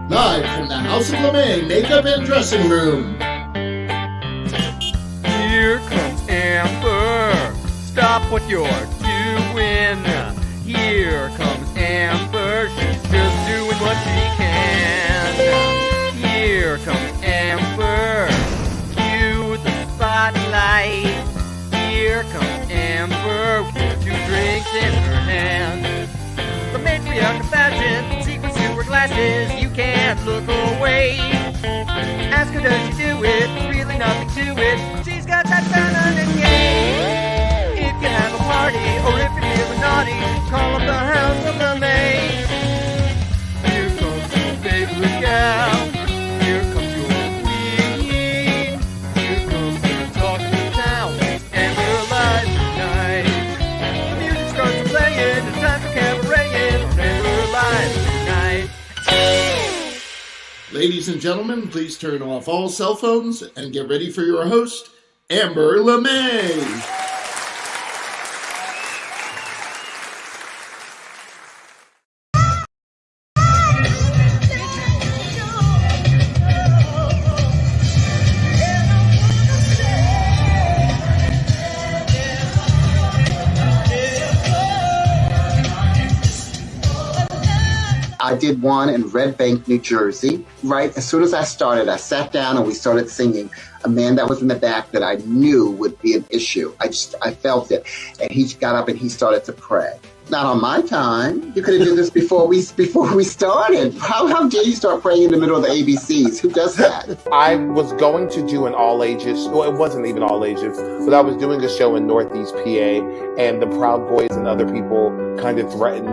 Live from the House of LeMay Makeup and Dressing Room. Here comes Amber. Stop what you're doing. Here comes Amber. She's just doing what she can. Here comes Amber. Cue the spotlight. Here comes Amber with 2 drinks in her hand. The matriarch of fashion, secrets to her glasses. You can't look away. Ask her, does she do it? There's really nothing to it. She's got that feminine game. If you have a party, or if you're feeling naughty, call up the House of LeMay. Here comes your favorite gal. Here comes your queen. Here comes the talk of the town. And we're live tonight. The music starts playing. It's time for cabaret. And we're live tonight. Ladies and gentlemen, please turn off all cell phones and get ready for your host, Amber LeMay. I did one in Red Bank, New Jersey. Right as soon as I started, I sat down and we started singing. A man that was in the back that I knew would be an issue. I felt it. And he got up and he started to pray. Not on my time. You could have done this before we started. How dare you start praying in the middle of the ABCs? Who does that? I was going to do an all ages, well, it wasn't even all ages, but I was doing a show in Northeast PA, and the Proud Boys and other people kind of threatened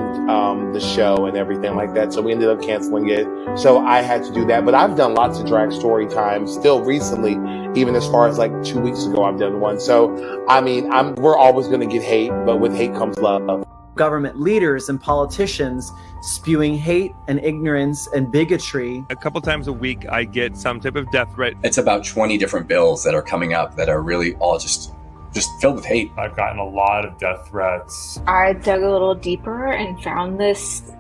the show and everything like that. So we ended up canceling it. So I had to do that. But I've done lots of drag story times still recently, even as far as like 2 weeks ago, I've done one. So, I mean, we're always going to get hate, but with hate comes love. Government leaders and politicians spewing hate and ignorance and bigotry. A couple times a week, I get some type of death threat. It's about 20 different bills that are coming up that are really all just filled with hate. I've gotten a lot of death threats. I dug a little deeper and found this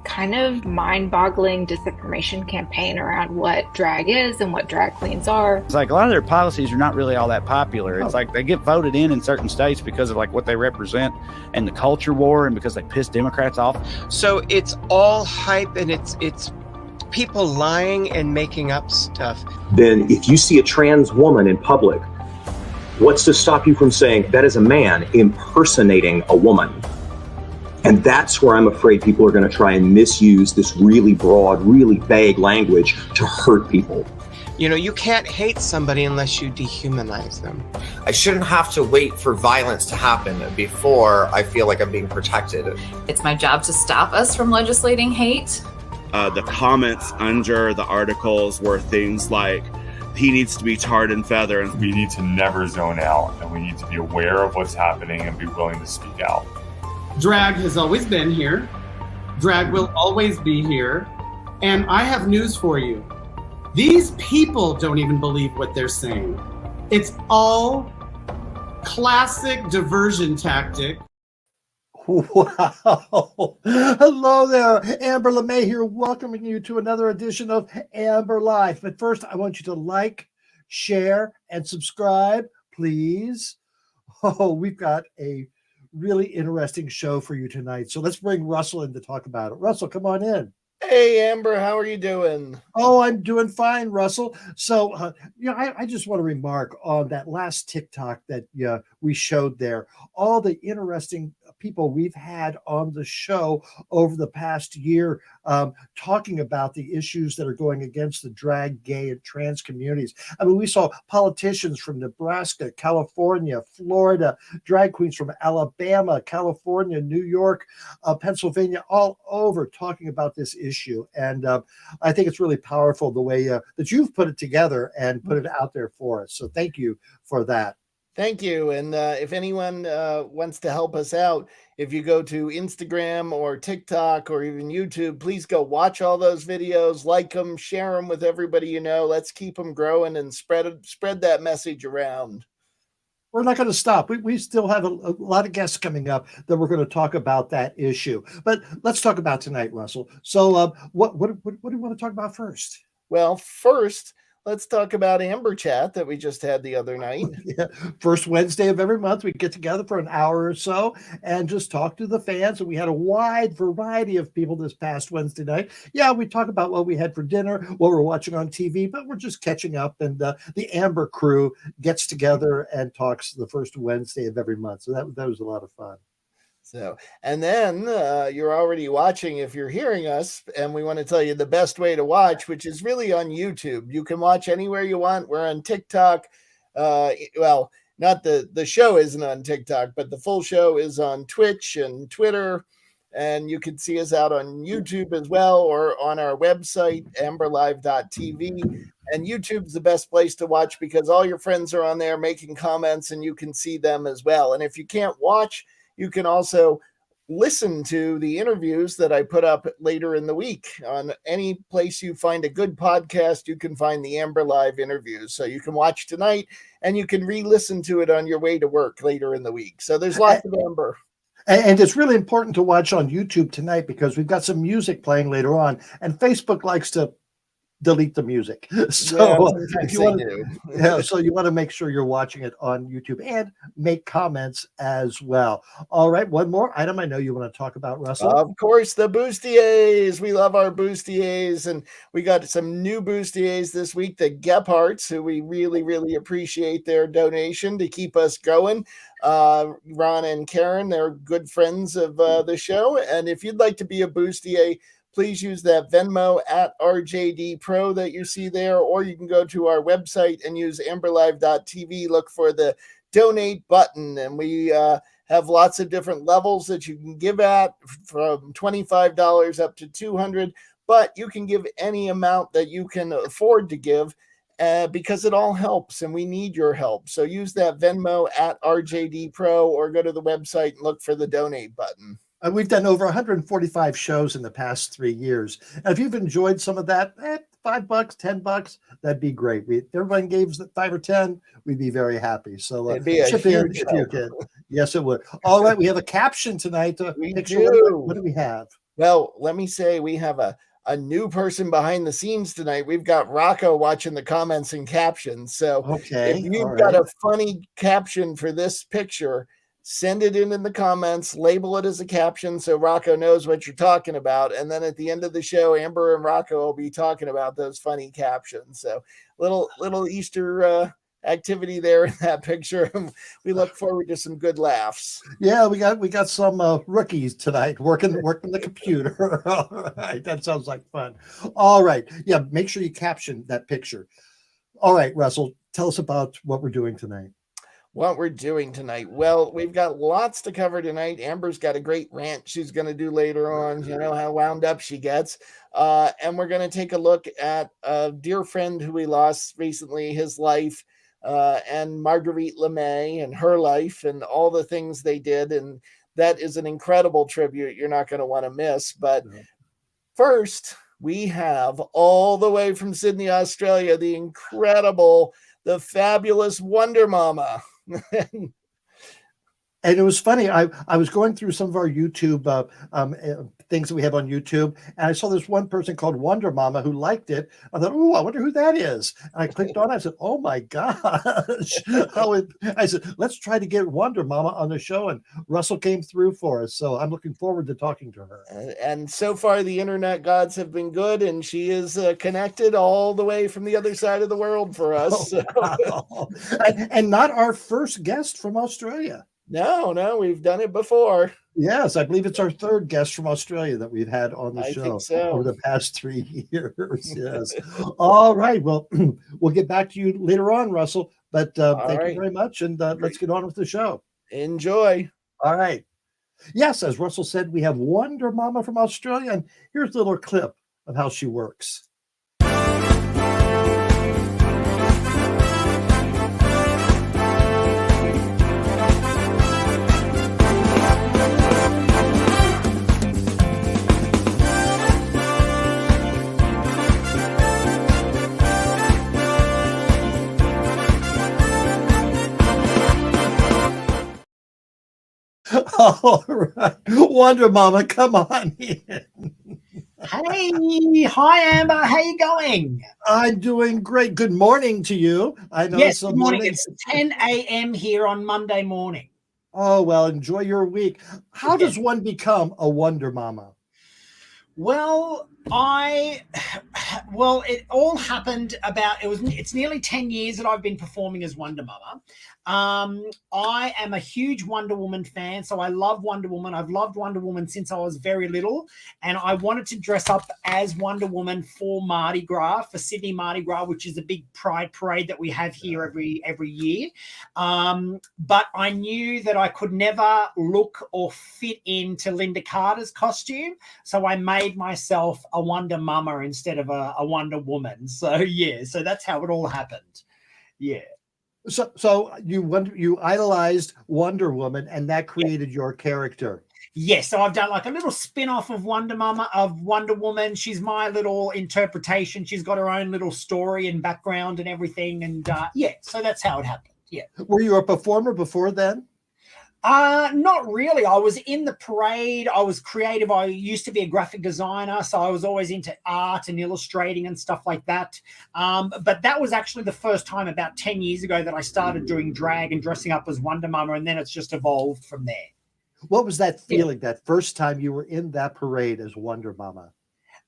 kind of mind-boggling disinformation campaign around what drag is and what drag queens are. It's like a lot of their policies are not really all that popular. It's like they get voted in certain states because of like what they represent and the culture war and because they piss Democrats off. So it's all hype and it's people lying and making up stuff. Then if you see a trans woman in public, what's to stop you from saying that is a man impersonating a woman? And that's where I'm afraid people are going to try and misuse this really broad, really vague language to hurt people. You know, you can't hate somebody unless you dehumanize them. I shouldn't have to wait for violence to happen before I feel like I'm being protected. It's my job to stop us from legislating hate. The comments under the articles were things like, he needs to be tarred and feathered. We need to never zone out, and we need to be aware of what's happening and be willing to speak out. Drag has always been here. Drag will always be here. And I have news for you. These people don't even believe what they're saying. It's all classic diversion tactic. Wow. Hello there. Amber LeMay here, welcoming you to another edition of Amber Life. But first, I want you to like, share, and subscribe, please. Oh, we've got a really interesting show for you tonight. So let's bring Russell in to talk about it. Russell, come on in. Hey, Amber, how are you doing? Oh, I'm doing fine, Russell. So, I just want to remark on that last TikTok that we showed there. All the interesting people we've had on the show over the past year talking about the issues that are going against the drag, gay, and trans communities. I mean, we saw politicians from Nebraska, California, Florida, drag queens from Alabama, California, New York, Pennsylvania, all over talking about this issue. And I think it's really powerful the way that you've put it together and put it out there for us. So thank you for that. Thank you. And if anyone wants to help us out, if you go to Instagram or TikTok or even YouTube, please go watch all those videos, like them, share them with everybody you know. Let's keep them growing and spread that message around. we're not going to stop. We still have a lot of guests coming up that we're going to talk about that issue. But let's talk about tonight, Russell. So what do you want to talk about first? Well, first, let's talk about Amber Chat that we just had the other night. Yeah. First Wednesday of every month, we get together for an hour or so and just talk to the fans. And we had a wide variety of people this past Wednesday night. Yeah, we talk about what we had for dinner, what we're watching on TV, but we're just catching up. And the Amber crew gets together and talks the first Wednesday of every month. So that was a lot of fun. So, and then you're already watching if you're hearing us, and we want to tell you the best way to watch, which is really on YouTube. You can watch anywhere you want. We're on TikTok. Well, not the show isn't on TikTok, but the full show is on Twitch and Twitter, and you can see us out on YouTube as well, or on our website, amberlive.tv. And YouTube's the best place to watch because all your friends are on there making comments, and you can see them as well. And if you can't watch, you can also listen to the interviews that I put up later in the week. On any place you find a good podcast, you can find the Amber Live interviews. So you can watch tonight and you can re-listen to it on your way to work later in the week. So there's lots of Amber. And it's really important to watch on YouTube tonight because we've got some music playing later on. And Facebook likes to delete the music. So if you want to, so you want to make sure you're watching it on YouTube and make comments as well. All right, one more item I know you want to talk about, Russell. Of course, the bustiers. We love our bustiers, and we got some new bustiers this week, the Gephardts, who we really, really appreciate their donation to keep us going. Ron and Karen, they're good friends of the show, and if you'd like to be a bustier, please use that Venmo at RJD Pro that you see there, or you can go to our website and use amberlive.tv. Look for the donate button, and we have lots of different levels that you can give at, from $25 up to $200, but you can give any amount that you can afford to give because it all helps, and we need your help. So use that Venmo at RJD Pro, or go to the website and look for the donate button. We've done over 145 shows in the past 3 years. And if you've enjoyed some of that, $5, $10, that'd be great. If everyone gave 5 or 10, we'd be very happy. So it'd be a huge help. Yes, it would. All right, we have a caption tonight. We do. What do we have? Well, let me say we have a new person behind the scenes tonight. We've got Rocco watching the comments and captions. So if you've got a funny caption for this picture, send it in the comments, label it as a caption so Rocco knows what you're talking about. And then at the end of the show, Amber and Rocco will be talking about those funny captions. So little Easter activity there in that picture. We look forward to some good laughs. Yeah, we got some rookies tonight working the computer. All right, that sounds like fun. All right. Yeah, make sure you caption that picture. All right, Russell, tell us about what we're doing tonight. What we're doing tonight. Well, we've got lots to cover tonight. Amber's got a great rant she's going to do later on. You know how wound up she gets. And we're going to take a look at a dear friend who we lost recently, his life, and Margaurite LeMay and her life and all the things they did. And that is an incredible tribute you're not going to want to miss. But first, we have all the way from Sydney, Australia, the incredible, the fabulous Wonder Mama. And it was funny. I was going through some of our YouTube things that we have on YouTube, and I saw this one person called Wonder Mama who liked it. I thought, oh, I wonder who that is. And I clicked on it. I said, oh my gosh. I said, let's try to get Wonder Mama on the show. And Russell came through for us. So I'm looking forward to talking to her. And so far, the internet gods have been good, and she is connected all the way from the other side of the world for us. Wow. And not our first guest from Australia. No, we've done it before. Yes, I believe it's our third guest from Australia that we've had on the show over the past 3 years. Yes. All right. Well, we'll get back to you later on, Russell. But thank you very much. And let's get on with the show. Enjoy. All right. Yes, as Russell said, we have Wonder Mama from Australia. And here's a little clip of how she works. All right. Wonder Mama, come on in. Hey, hi Amber, how you going? I'm doing great. Good morning to you. I know Yes, it's good a morning. morning. It's 10 a.m. here on Monday morning. Oh, well, enjoy your week. How does one become a Wonder Mama? Well, it all happened it's nearly 10 years that I've been performing as Wonder Mama. I am a huge Wonder Woman fan, so I love Wonder Woman. I've loved Wonder Woman since I was very little, and I wanted to dress up as Wonder Woman for Mardi Gras, for Sydney Mardi Gras, which is a big pride parade that we have here every year. But I knew that I could never look or fit into Linda Carter's costume, so I made myself a Wonder Mama instead of a Wonder Woman. So yeah, so that's how it all happened. Yeah. So you idolized Wonder Woman, and that created your character. Yes, so I've done like a little spin-off of Wonder Woman. She's my little interpretation. She's got her own little story and background and everything. And yeah, so that's how it happened. Yeah. Were you a performer before then? Not really. I was in the parade. I was creative. I used to be a graphic designer, so I was always into art and illustrating and stuff like that. But that was actually the first time about 10 years ago that I started doing drag and dressing up as Wonder Mama, and then it's just evolved from there. What was that feeling that first time you were in that parade as Wonder Mama?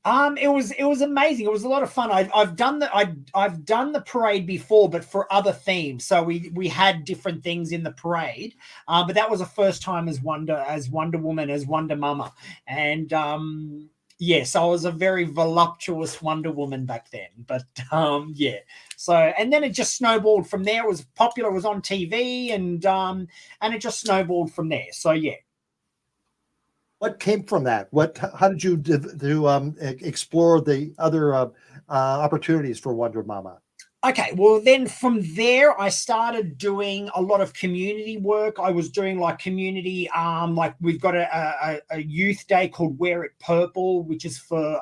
It was amazing. It was a lot of fun. I've done the parade before, but for other themes. So we had different things in the parade. But that was the first time as Wonder Woman, as Wonder Mama. And yes, I was a very voluptuous Wonder Woman back then. But yeah. So, and then it just snowballed from there. It was popular, it was on TV, and it just snowballed from there. So yeah. What came from that? How did you explore the other opportunities for Wonder Mama? Okay, well, then from there, I started doing a lot of community work. I was doing like community, like we've got a youth day called Wear It Purple, which is for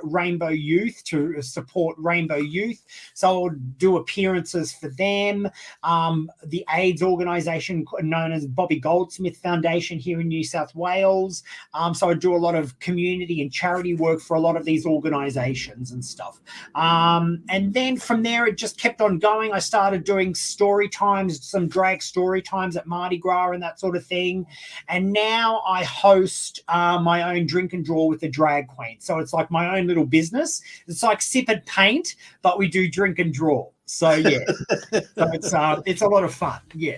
Rainbow Youth, to support Rainbow Youth. So I would do appearances for them. The AIDS organisation known as Bobby Goldsmith Foundation here in New South Wales. So I do a lot of community and charity work for a lot of these organisations and stuff. And then from there, it just kept on going. I started doing story times, some drag story times at Mardi Gras and that sort of thing. And now I host my own drink and draw with the drag queen. So it's like my own little business. It's like sip and paint, but we do drink and draw. So yeah, so it's a lot of fun. Yeah.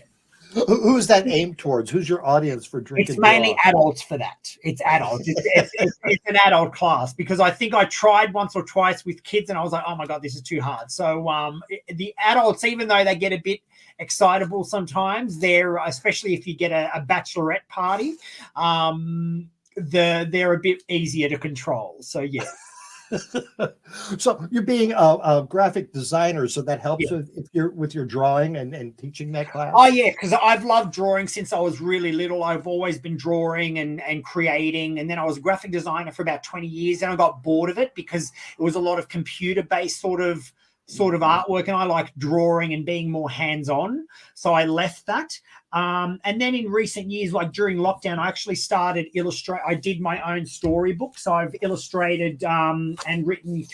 Who's that aimed towards? Who's your audience for drink? It's mainly adults for that. It's adults. It's an adult class, because I think I tried once or twice with kids and I was like, oh my God, this is too hard. So the adults, even though they get a bit excitable sometimes, they're, especially if you get a bachelorette party, they're a bit easier to control. So yeah. So you're being a graphic designer, so that helps with your drawing and teaching that class? Oh yeah, because I've loved drawing since I was really little. I've always been drawing and creating, and then I was a graphic designer for about 20 years, and I got bored of it because it was a lot of computer-based sort of artwork, and I like drawing and being more hands-on, so I left that. And then in recent years, like during lockdown, I actually started I did my own storybook. So I've illustrated and written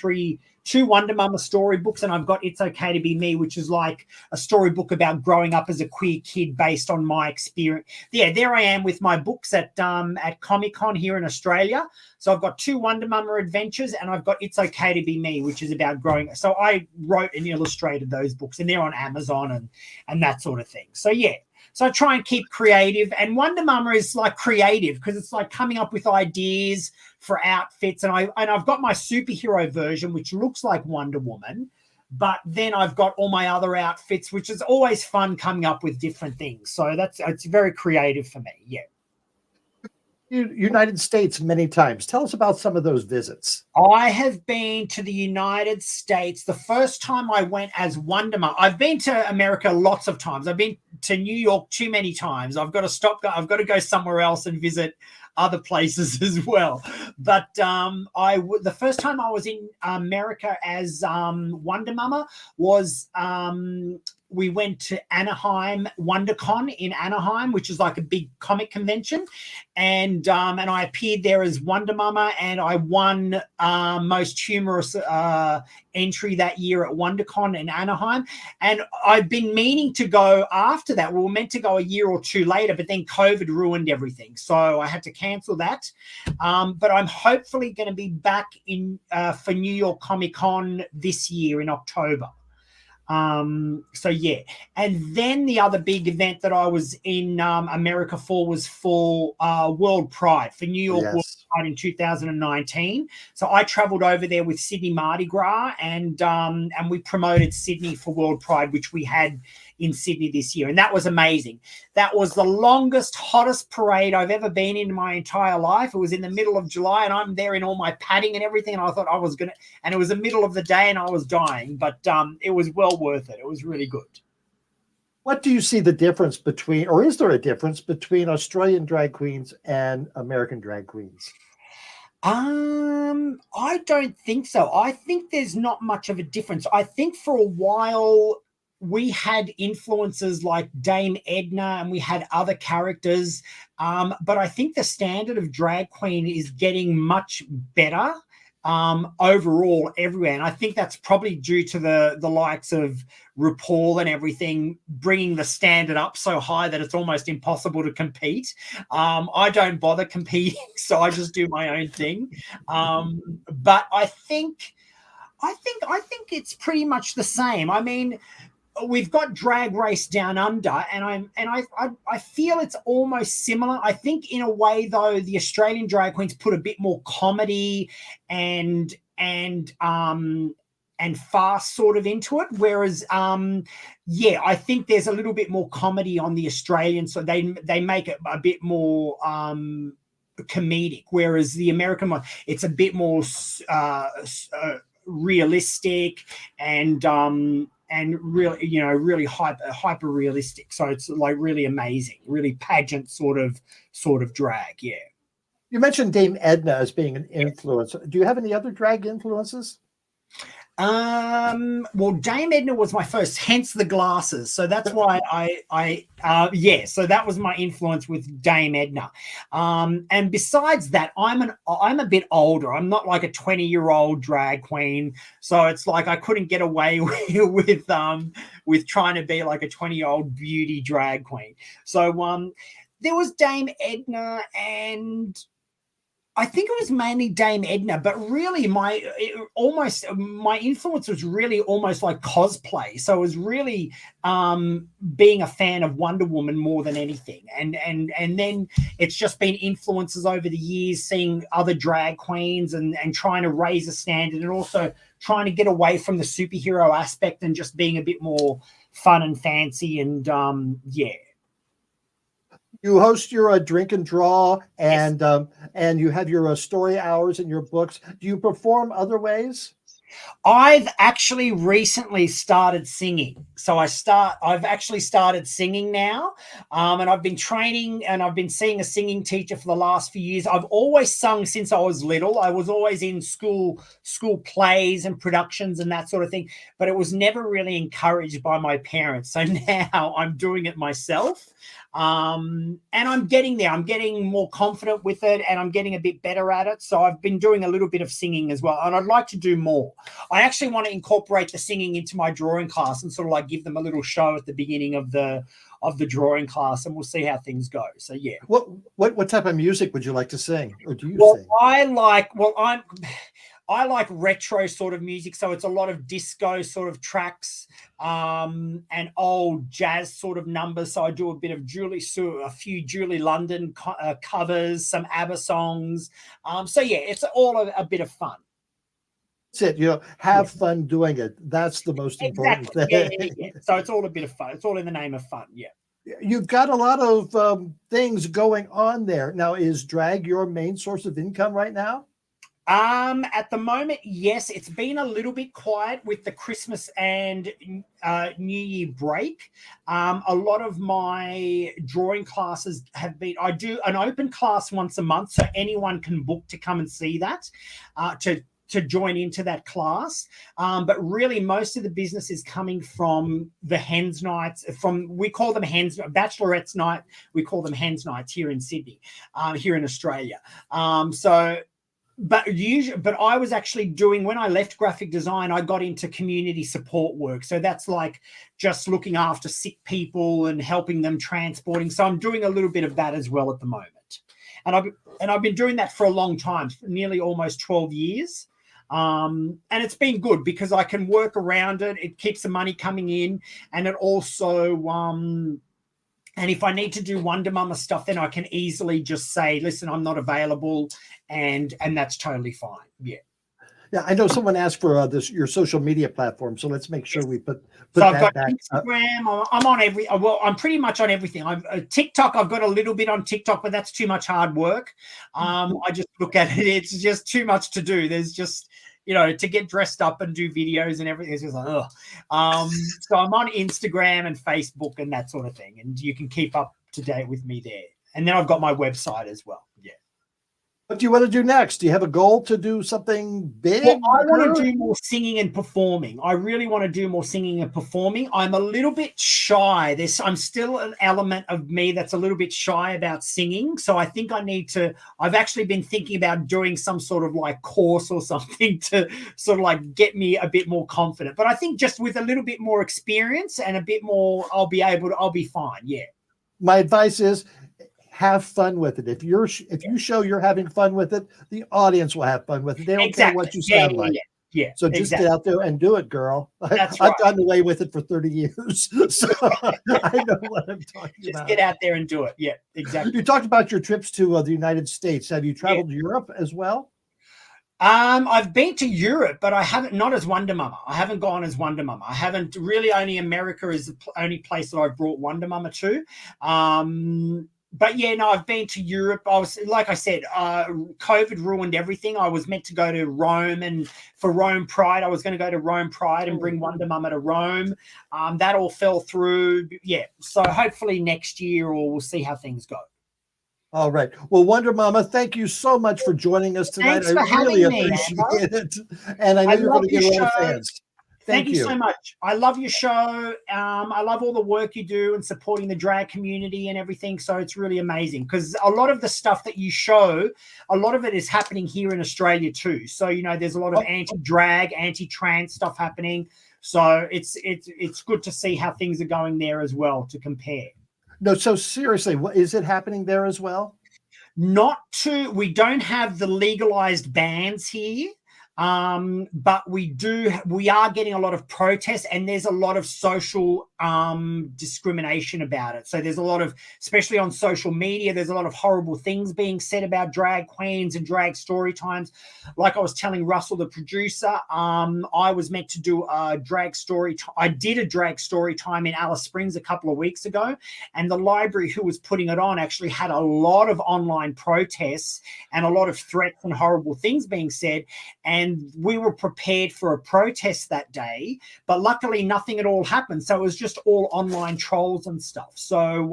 two Wonder Mama storybooks, and I've got It's Okay to Be Me, which is like a storybook about growing up as a queer kid based on my experience. Yeah, there I am with my books at Comic-Con here in Australia. So I've got two Wonder Mama adventures, and I've got It's Okay to Be Me, which is about growing. So I wrote and illustrated those books, and they're on Amazon and that sort of thing. So yeah. So I try and keep creative, and Wonder Mama is like creative because it's like coming up with ideas for outfits. And I've got my superhero version, which looks like Wonder Woman, but then I've got all my other outfits, which is always fun coming up with different things. So it's very creative for me. Yeah. United States many times. Tell us about some of those visits. I have been to the United States. The first time I went as Wonder Mama, I've been to America lots of times. I've been to New York too many times. I've got to stop. I've got to go somewhere else and visit other places as well. But the first time I was in America as Wonder Mama was we went to Anaheim, WonderCon in Anaheim, which is like a big comic convention, and I appeared there as Wonder Mama, and I won most humorous entry that year at WonderCon in Anaheim. And I've been meaning to go after that. We were meant to go a year or two later, but then COVID ruined everything, so I had to cancel that. But I'm hopefully going to be back in for New York Comic Con this year in October. So yeah, and then the other big event that I was in America for was for World Pride, for New York World Pride in 2019. So I traveled over there with Sydney Mardi Gras, and we promoted Sydney for World Pride, which we had in Sydney this year, and that was amazing. That was the longest, hottest parade I've ever been in my entire life. It was in the middle of July, and I'm there in all my padding and everything, and I thought I was gonna, and it was the middle of the day, and I was dying, but it was well worth it. It was really good. What do you see the difference between, or is there a difference between Australian drag queens and American drag queens? I don't think so. I think there's not much of a difference. I think for a while we had influences like Dame Edna, and we had other characters, but I think the standard of drag queen is getting much better overall everywhere, and I think that's probably due to the likes of RuPaul and everything bringing the standard up so high that it's almost impossible to compete. I don't bother competing, so I just do my own thing. But I think it's pretty much the same. I mean, we've got Drag Race Down Under, and I feel it's almost similar. I think in a way, though, the Australian drag queens put a bit more comedy and fast sort of into it, whereas I think there's a little bit more comedy on the Australian, so they make it a bit more comedic, whereas the American one, it's a bit more realistic and really, really hyper realistic. So it's like really amazing, really pageant sort of drag. Yeah. You mentioned Dame Edna as being an influence. Do you have any other drag influences? Well, Dame Edna was my first, hence the glasses. So that's why so that was my influence with Dame Edna. And besides that, I'm a bit older. I'm not like a 20-year-old drag queen. So it's like I couldn't get away with trying to be like a 20-year-old beauty drag queen. So there was Dame Edna, and I think it was mainly Dame Edna, but really my influence was really almost like cosplay. So it was really being a fan of Wonder Woman more than anything. And then it's just been influences over the years, seeing other drag queens and trying to raise a standard, and also trying to get away from the superhero aspect and just being a bit more fun and fancy. And You host your drink and draw, and you have your story hours and your books. Do you perform other ways? I've actually recently started singing. So I've actually started singing now, and I've been training, and I've been seeing a singing teacher for the last few years. I've always sung since I was little. I was always in school plays and productions and that sort of thing, but it was never really encouraged by my parents. So now I'm doing it myself. And I'm getting there. I'm getting more confident with it, and I'm getting a bit better at it. So I've been doing a little bit of singing as well, and I'd like to do more. I actually want to incorporate the singing into my drawing class and sort of like give them a little show at the beginning of the drawing class, and we'll see how things go. So yeah. What type of music would you like to sing, or do you sing? I like retro sort of music, so it's a lot of disco sort of tracks and old jazz sort of numbers. So I do a bit of a few Julie London covers, some ABBA songs. So yeah, it's all a bit of fun. That's it. Have fun doing it. That's the most important thing. Yeah. So it's all a bit of fun. It's all in the name of fun. Yeah. You've got a lot of things going on there. Now, is drag your main source of income right now? At the moment, yes, it's been a little bit quiet with the Christmas and New Year break. A lot of my drawing classes have been, I do an open class once a month, so anyone can book to come and see that, to join into that class. But really most of the business is coming from the hens nights, we call them hens, bachelorette's night, we call them hens nights here in Sydney, here in Australia. But I was actually doing, when I left graphic design, I got into community support work. So that's like just looking after sick people and helping them transporting. So I'm doing a little bit of that as well at the moment. And I've been doing that for a long time, nearly almost 12 years. And it's been good because I can work around it. It keeps the money coming in, and it also, and if I need to do Wonder Mama stuff, then I can easily just say, listen, I'm not available, and that's totally fine. Yeah. Yeah, I know someone asked for your social media platform, so let's make sure we put so that I've got back. Instagram. I'm on I'm pretty much on everything. TikTok. I've got a little bit on TikTok, but that's too much hard work. I just look at it; it's just too much to do. There's just, to get dressed up and do videos and everything. It's just like, ugh. So I'm on Instagram and Facebook and that sort of thing, and you can keep up to date with me there. And then I've got my website as well. Yeah. What do you want to do next? Do you have a goal to do something big? Well, I want to do more singing and performing. I really want to do more singing and performing. I'm a little bit shy. I'm still an element of me that's a little bit shy about singing. So I think I've actually been thinking about doing some sort of like course or something to sort of like get me a bit more confident. But I think just with a little bit more experience and a bit more, I'll be fine. Yeah. My advice is, have fun with it. If you show you're having fun with it, the audience will have fun with it. They don't care what you sound like. Yeah. So just get out there and do it, girl. That's I've gotten away with it for 30 years. So I know what I'm talking about. Just get out there and do it. Yeah, exactly. You talked about your trips to the United States. Have you traveled to Europe as well? I've been to Europe, but I haven't, not as Wonder Mama. I haven't gone as Wonder Mama. I haven't really, only America is the only place that I've brought Wonder Mama to. But yeah, no, I've been to Europe. Like I said, COVID ruined everything. I was meant to go to Rome, and for Rome Pride, I was going to go to Rome Pride and bring Wonder Mama to Rome. That all fell through. Yeah. So hopefully next year, or we'll see how things go. All right. Well, Wonder Mama, thank you so much for joining us tonight. Thanks for I really having me, appreciate it. And I know you're going to get a lot of fans. Thank you so much. I love your show. I love all the work you do and supporting the drag community and everything. So it's really amazing because a lot of the stuff that you show, a lot of it is happening here in Australia too. So, there's a lot of anti-drag, anti-trans stuff happening. So it's good to see how things are going there as well to compare. No, so seriously, is it happening there as well? We don't have the legalized bans here. But we are getting a lot of protests, and there's a lot of social discrimination about it. So there's a lot of, especially on social media, there's a lot of horrible things being said about drag queens and drag story times. Like I was telling Russell, the producer, I was meant to do a drag story. I did a drag story time in Alice Springs a couple of weeks ago, and the library who was putting it on actually had a lot of online protests and a lot of threats and horrible things being said. And we were prepared for a protest that day, but luckily nothing at all happened. So it was just all online trolls and stuff. So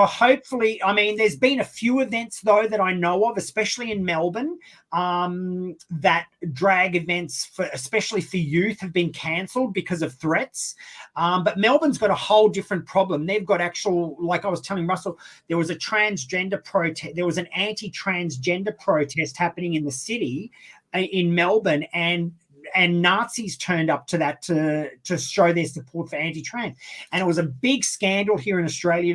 hopefully, there's been a few events though that I know of, especially in Melbourne, that drag events, especially for youth, have been cancelled because of threats. But Melbourne's got a whole different problem. They've got like I was telling Russell, there was a transgender protest. There was an anti-transgender protest happening in the city in Melbourne, and Nazis turned up to that to show their support for anti-trans. And it was a big scandal here in Australia,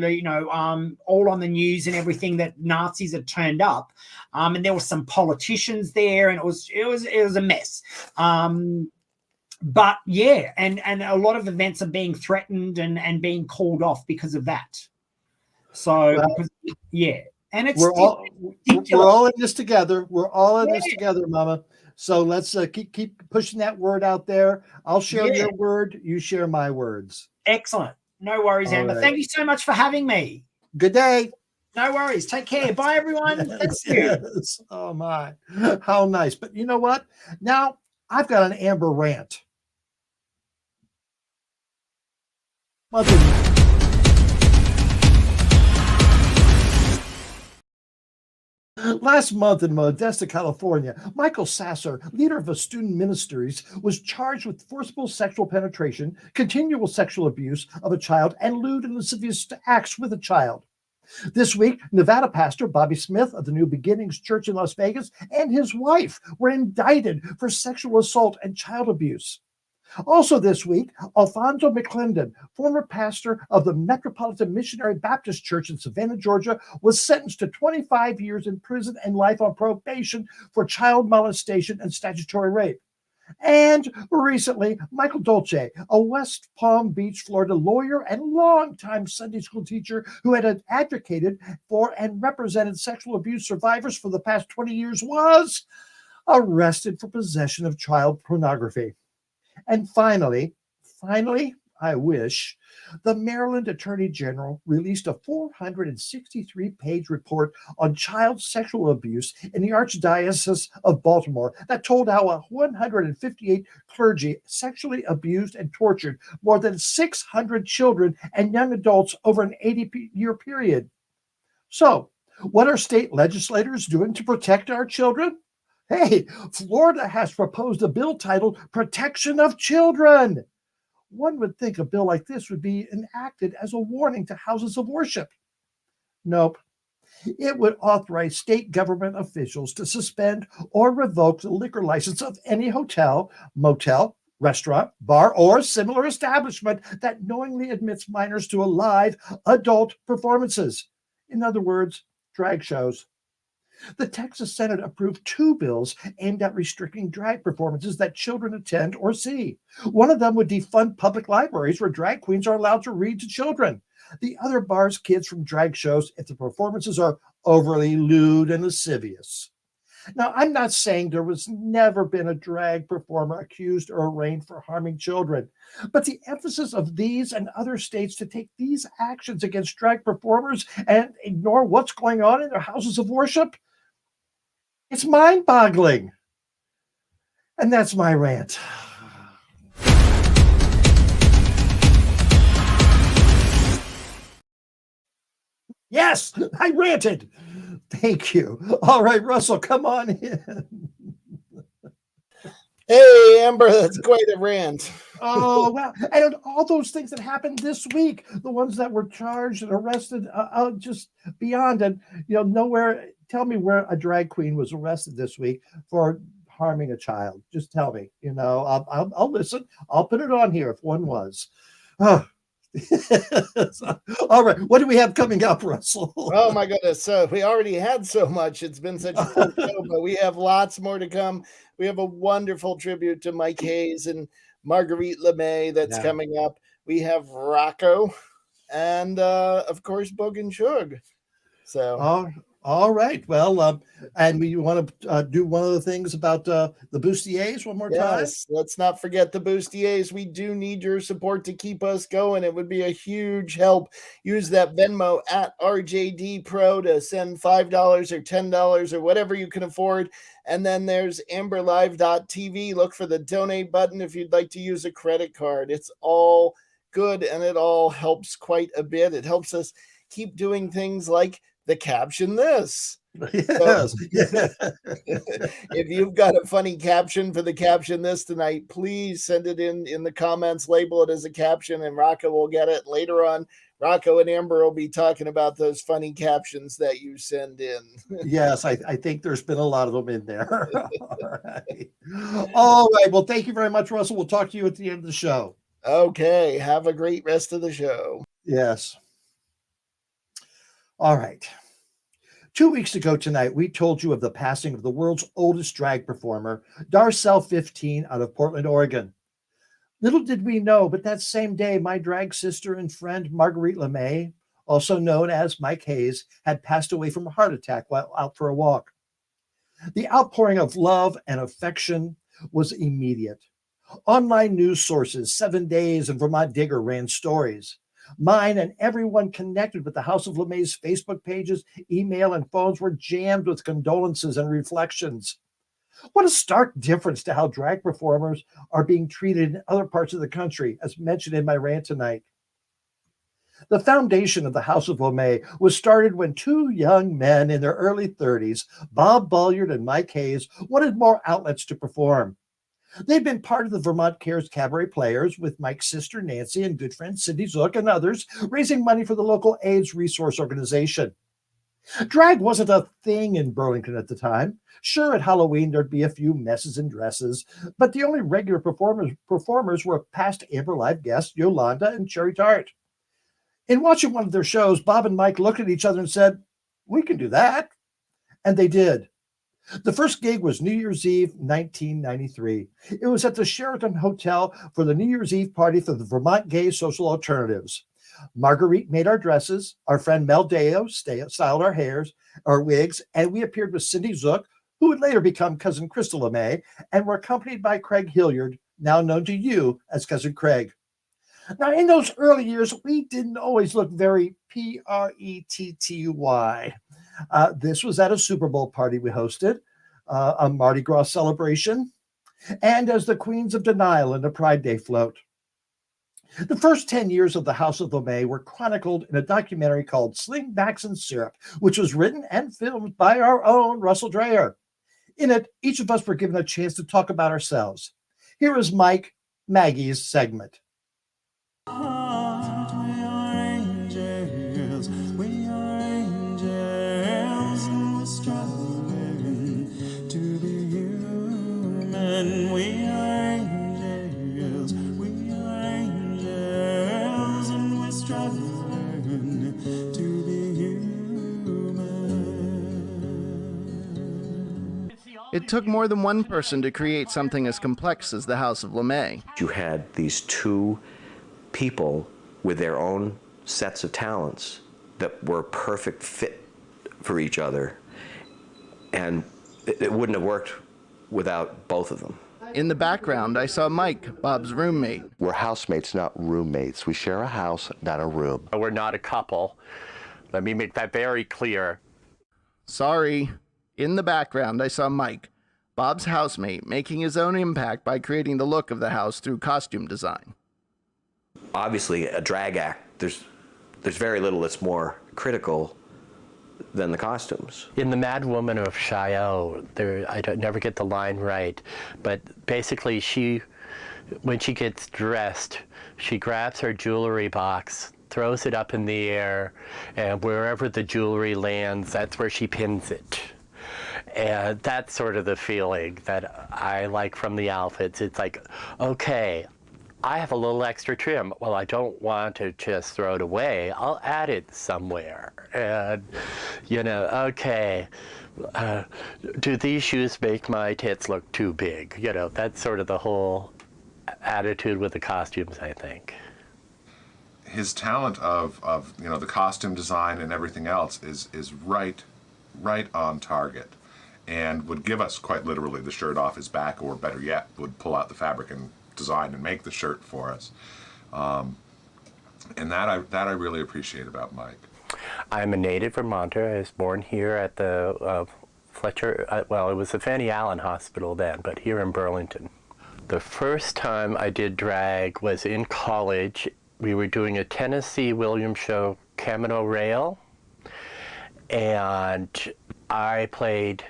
all on the news and everything, that Nazis had turned up. And there were some politicians there, and it was a mess. But yeah, and a lot of events are being threatened and being called off because of that. So, and it's we're all in this together. We're all in this together, Mama. So let's keep pushing that word out there. I'll share your word. You share my words. Excellent. No worries, Amber. Right. Thank you so much for having me. Good day. No worries. Take care. Bye, everyone. Thank you. Yes. Oh my, how nice. But you know what? Now I've got an Amber rant. Last month in Modesto, California, Michael Sasser, leader of the student ministries, was charged with forcible sexual penetration, continual sexual abuse of a child, and lewd and lascivious acts with a child. This week, Nevada pastor Bobby Smith of the New Beginnings Church in Las Vegas and his wife were indicted for sexual assault and child abuse. Also this week, Alfonso McClendon, former pastor of the Metropolitan Missionary Baptist Church in Savannah, Georgia, was sentenced to 25 years in prison and life on probation for child molestation and statutory rape. And recently, Michael Dolce, a West Palm Beach, Florida lawyer and longtime Sunday school teacher who had advocated for and represented sexual abuse survivors for the past 20 years, was arrested for possession of child pornography. And finally, I wish, the Maryland Attorney General released a 463-page report on child sexual abuse in the Archdiocese of Baltimore that told how 158 clergy sexually abused and tortured more than 600 children and young adults over an 80-year period. So, what are state legislators doing to protect our children? Hey, Florida has proposed a bill titled Protection of Children. One would think a bill like this would be enacted as a warning to houses of worship. Nope. It would authorize state government officials to suspend or revoke the liquor license of any hotel, motel, restaurant, bar, or similar establishment that knowingly admits minors to live adult performances. In other words, drag shows. The Texas Senate approved 2 bills aimed at restricting drag performances that children attend or see. One of them would defund public libraries where drag queens are allowed to read to children. The other bars kids from drag shows if the performances are overly lewd and lascivious. Now, I'm not saying there was never been a drag performer accused or arraigned for harming children, but the emphasis of these and other states to take these actions against drag performers and ignore what's going on in their houses of worship, it's mind-boggling. And that's my rant. Yes, I ranted. Thank you. All right, Russell, come on in. Hey, Amber, that's quite a rant. Oh, wow. And all those things that happened this week, the ones that were charged and arrested, just beyond. And, nowhere, tell me where a drag queen was arrested this week for harming a child. Just tell me, I'll listen. I'll put it on here if one was. Oh. All right. What do we have coming up, Russell? Oh my goodness. So we already had so much. It's been such a fun show, but we have lots more to come. We have a wonderful tribute to Mike Hayes and Margaurite LeMay that's coming up. We have Rocco and of course Bogan Shug. So all right. Well, and we want to do one of the things about the bustiers one more time. Yes, let's not forget the bustiers. We do need your support to keep us going. It would be a huge help. Use that Venmo at RJD Pro to send $5 or $10 or whatever you can afford. And then there's amberlive.tv. Look for the donate button if you'd like to use a credit card. It's all good and it all helps quite a bit. It helps us keep doing things like the caption this. Yes. So, if you've got a funny caption for the caption this tonight, please send it in the comments, label it as a caption, and Rocco will get it. Later on, Rocco and Amber will be talking about those funny captions that you send in. Yes, I think there's been a lot of them in there. All right. Well, thank you very much, Russell. We'll talk to you at the end of the show. Okay. Have a great rest of the show. Yes. All right. 2 weeks ago tonight, we told you of the passing of the world's oldest drag performer, Darcel 15, out of Portland, Oregon. Little did we know, but that same day, my drag sister and friend, Margaurite LeMay, also known as Mike Hayes, had passed away from a heart attack while out for a walk. The outpouring of love and affection was immediate. Online news sources, 7 Days and Vermont Digger ran stories. Mine and everyone connected with the House of LeMay's Facebook pages, email, and phones were jammed with condolences and reflections. What a stark difference to how drag performers are being treated in other parts of the country, as mentioned in my rant tonight. The foundation of the House of LeMay was started when two young men in their early 30s, Bob Bulliard and Mike Hayes, wanted more outlets to perform. They'd been part of the Vermont Cares Cabaret Players with Mike's sister Nancy and good friend Cindy Zook and others, raising money for the local AIDS resource organization. Drag wasn't a thing in Burlington at the time. Sure, at Halloween there'd be a few messes in dresses, but the only regular performers were past Amber Live guests Yolanda and Cherry Tart. In watching one of their shows, Bob and Mike looked at each other and said, "We can do that." And they did. The first gig was New Year's Eve, 1993. It was at the Sheraton Hotel for the New Year's Eve party for the Vermont Gay Social Alternatives. Marguerite made our dresses, our friend Mel Deo styled our hairs, our wigs, and we appeared with Cindy Zook, who would later become Cousin Crystal LeMay, and were accompanied by Craig Hilliard, now known to you as Cousin Craig. Now, in those early years, we didn't always look very pretty. This was at a Super Bowl party we hosted, a Mardi Gras celebration, and as the Queens of Denial in a Pride Day float. The first 10 years of the House of LeMay were chronicled in a documentary called Slingbacks and Syrup, which was written and filmed by our own Russell Dreher. In it, each of us were given a chance to talk about ourselves. Here is Maggie's segment. It took more than one person to create something as complex as the House of LeMay. You had these two people with their own sets of talents that were a perfect fit for each other, and it wouldn't have worked without both of them. In the background, I saw Mike, Bob's roommate. We're housemates, not roommates. We share a house, not a room. We're not a couple. Let me make that very clear. Sorry. In the background, I saw Mike, Bob's housemate, making his own impact by creating the look of the house through costume design. Obviously, a drag act, there's very little that's more critical than the costumes. In The Mad Woman of Chaillot, I never get the line right, but basically when she gets dressed, she grabs her jewelry box, throws it up in the air, and wherever the jewelry lands, that's where she pins it. And that's sort of the feeling that I like from the outfits. It's like, okay, I have a little extra trim. Well, I don't want to just throw it away. I'll add it somewhere. And, okay, do these shoes make my tits look too big? That's sort of the whole attitude with the costumes, I think. His talent of the costume design and everything else is right on target, and would give us quite literally the shirt off his back, or better yet, would pull out the fabric and design and make the shirt for us. And that I really appreciate about Mike. I'm a native Vermonter. I was born here at the Fletcher, it was the Fanny Allen Hospital then, but here in Burlington. The first time I did drag was in college. We were doing a Tennessee Williams show, Camino Rail, and I played,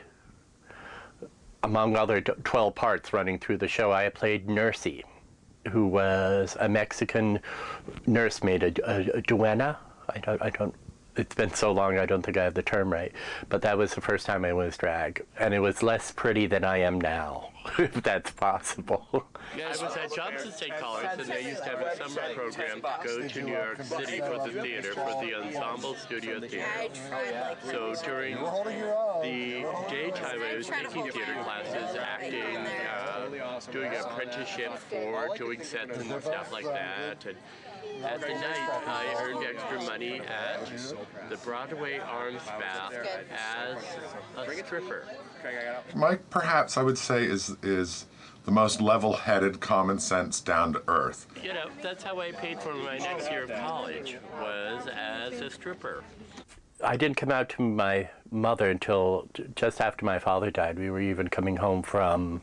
among other 12 parts running through the show, I played Nursey, who was a Mexican nursemaid, a duenna. I don't, it's been so long I don't think I have the term right, but that was the first time I was drag, and it was less pretty than I am now, if that's possible. I was at Johnson State College, and they used to have a summer program to go to New York City for the theater, for the Ensemble Studio Theater. So during the daytime, I was taking theater classes, acting, doing apprenticeship for doing sets and stuff like that. And at the night, I earned extra money at the Broadway Arms Bath as a stripper. Mike, perhaps I would say, is the most level-headed, common sense, down to earth. You know, that's how I paid for my next year of college, was as a stripper. I didn't come out to my mother until just after my father died. We were even coming home from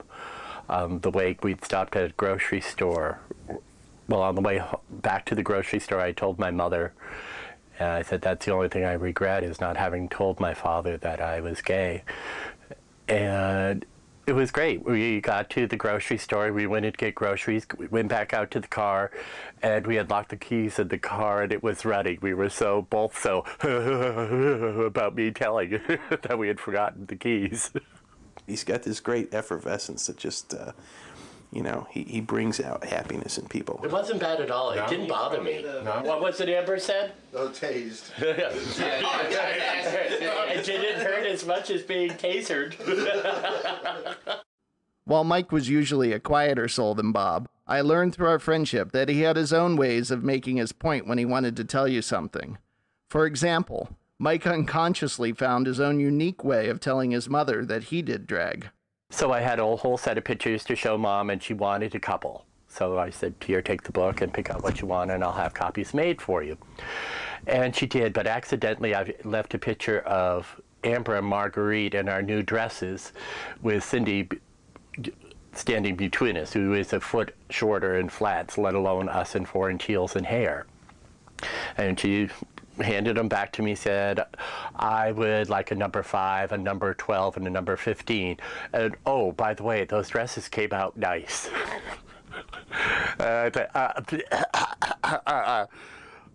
the wake. We'd stopped at a grocery store. Well, on the way back to the grocery store, I told my mother, and I said, that's the only thing I regret, is not having told my father that I was gay. And it was great. We got to the grocery store, we went in to get groceries, we went back out to the car, and we had locked the keys in the car, and it was running. We were both so about me telling that we had forgotten the keys. He's got this great effervescence that just, you know, he brings out happiness in people. It wasn't bad at all. It didn't bother me. What was it Amber said? No tased. It didn't hurt as much as being tasered. While Mike was usually a quieter soul than Bob, I learned through our friendship that he had his own ways of making his point when he wanted to tell you something. For example, Mike unconsciously found his own unique way of telling his mother that he did drag. So I had a whole set of pictures to show Mom, and she wanted a couple. So I said, here, take the book and pick out what you want, and I'll have copies made for you. And she did, but accidentally I left a picture of Amber and Marguerite in our new dresses with Cindy standing between us, who is a foot shorter in flats, let alone us in 4-inch heels and hair. And she handed them back to me, said, I would like a number 5, a number 12, and a number 15. And oh, by the way, those dresses came out nice.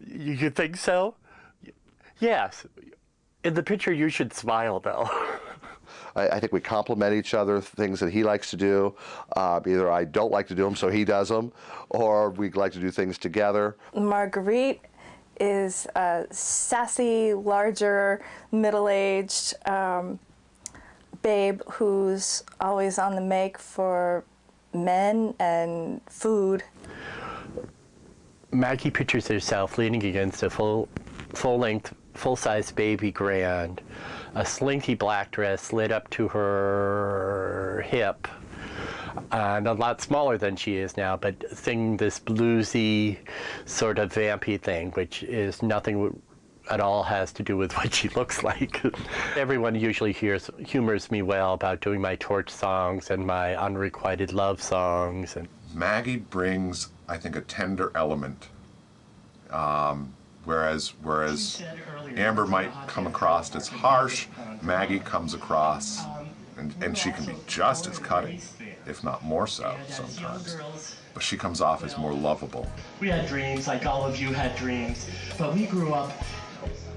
You think so? Yes. In the picture, you should smile, though. I think we complement each other, things that he likes to do. Either I don't like to do them, so he does them, or we like to do things together. Marguerite is a sassy, larger, middle-aged babe who's always on the make for men and food. Maggie pictures herself leaning against a full-length, full-size baby grand, a slinky black dress slid up to her hip, and a lot smaller than she is now, but singing this bluesy sort of vampy thing, which is nothing at all has to do with what she looks like. Everyone usually humors me well about doing my torch songs and my unrequited love songs. And Maggie brings, I think, a tender element, whereas Amber might come across as harsh, Maggie comes across, and she can be just as cutting, if not more so sometimes. But she comes off as more lovable. We had dreams, like all of you had dreams, but we grew up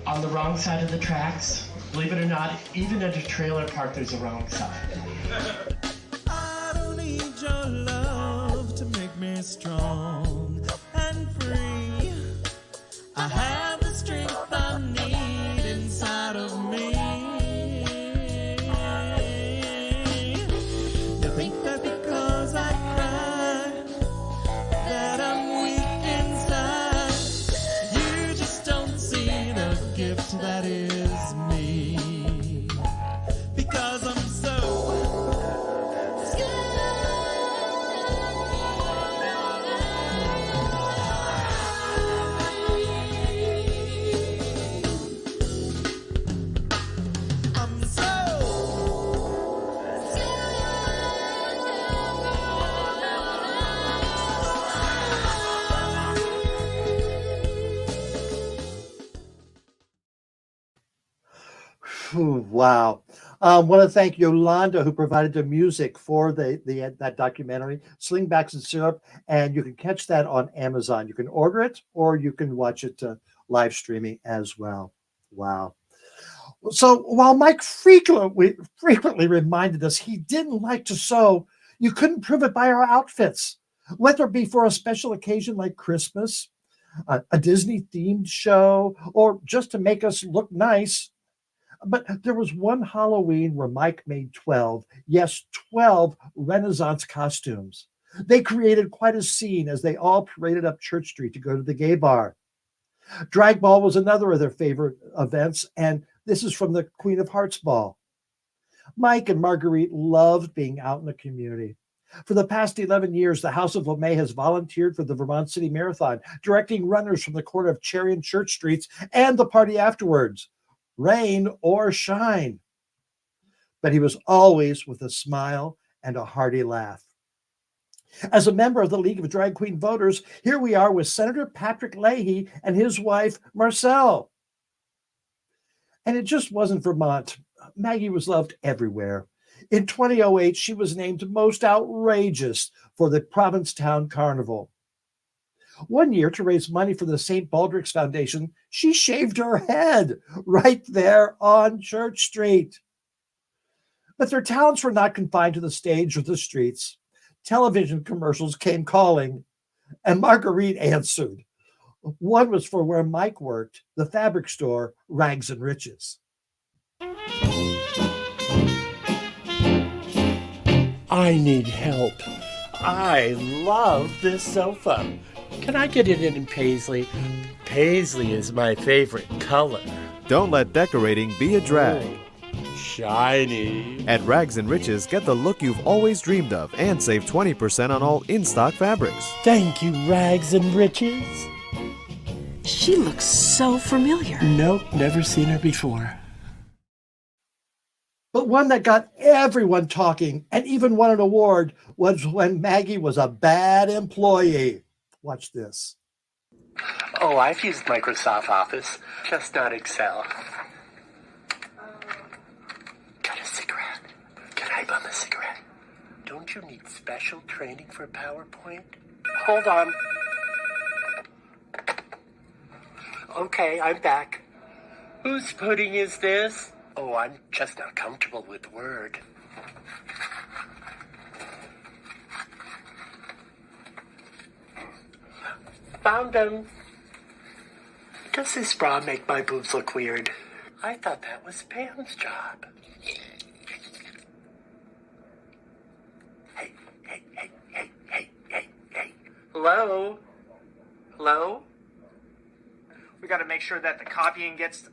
on the wrong side of the tracks. Believe it or not, even at a trailer park, there's a wrong side. I don't need your love to make me strong and free. I have the strength I need inside of me. You think that because I cry that I'm weak inside, you just don't see the gift that is me. Because I'm so Wow. I want to thank Yolanda, who provided the music for that documentary, Slingbacks and Syrup, and you can catch that on Amazon. You can order it, or you can watch it live streaming as well. Wow. So while Mike frequently reminded us he didn't like to sew, you couldn't prove it by our outfits, whether it be for a special occasion like Christmas, a Disney-themed show, or just to make us look nice. But there was one Halloween where Mike made 12 Renaissance costumes. They created quite a scene as they all paraded up Church Street to go to the gay bar. Drag Ball was another of their favorite events, and this is from the Queen of Hearts Ball. Mike and Marguerite loved being out in the community. For the past 11 years, the House of LeMay has volunteered for the Vermont City Marathon, directing runners from the corner of Cherry and Church Streets and the party afterwards, rain or shine. But he was always with a smile and a hearty laugh. As a member of the League of Drag Queen Voters, here we are with Senator Patrick Leahy and his wife, Marcelle. And it just wasn't Vermont. Maggie was loved everywhere. In 2008, she was named most outrageous for the Provincetown Carnival. One year, to raise money for the St. Baldrick's Foundation, she shaved her head right there on Church Street. But their talents were not confined to the stage or the streets. Television commercials came calling, and Marguerite answered. One was for where Mike worked, the fabric store, Rags and Riches. I need help. I love this sofa. Can I get it in paisley? Paisley is my favorite color. Don't let decorating be a drag. Shiny. At Rags and Riches, get the look you've always dreamed of and save 20% on all in-stock fabrics. Thank you, Rags and Riches. She looks so familiar. Nope, never seen her before. But one that got everyone talking and even won an award was when Maggie was a bad employee. Watch this. Oh, I've used Microsoft Office, just not Excel. Got a cigarette? Can I bum a cigarette? Don't you need special training for PowerPoint? Hold on. Okay, I'm back. Whose pudding is this? Oh, I'm just not comfortable with Word. Found them. Does this bra make my boobs look weird? I thought that was Pam's job. Hey. Hello? Hello? We got to make sure that the copying gets...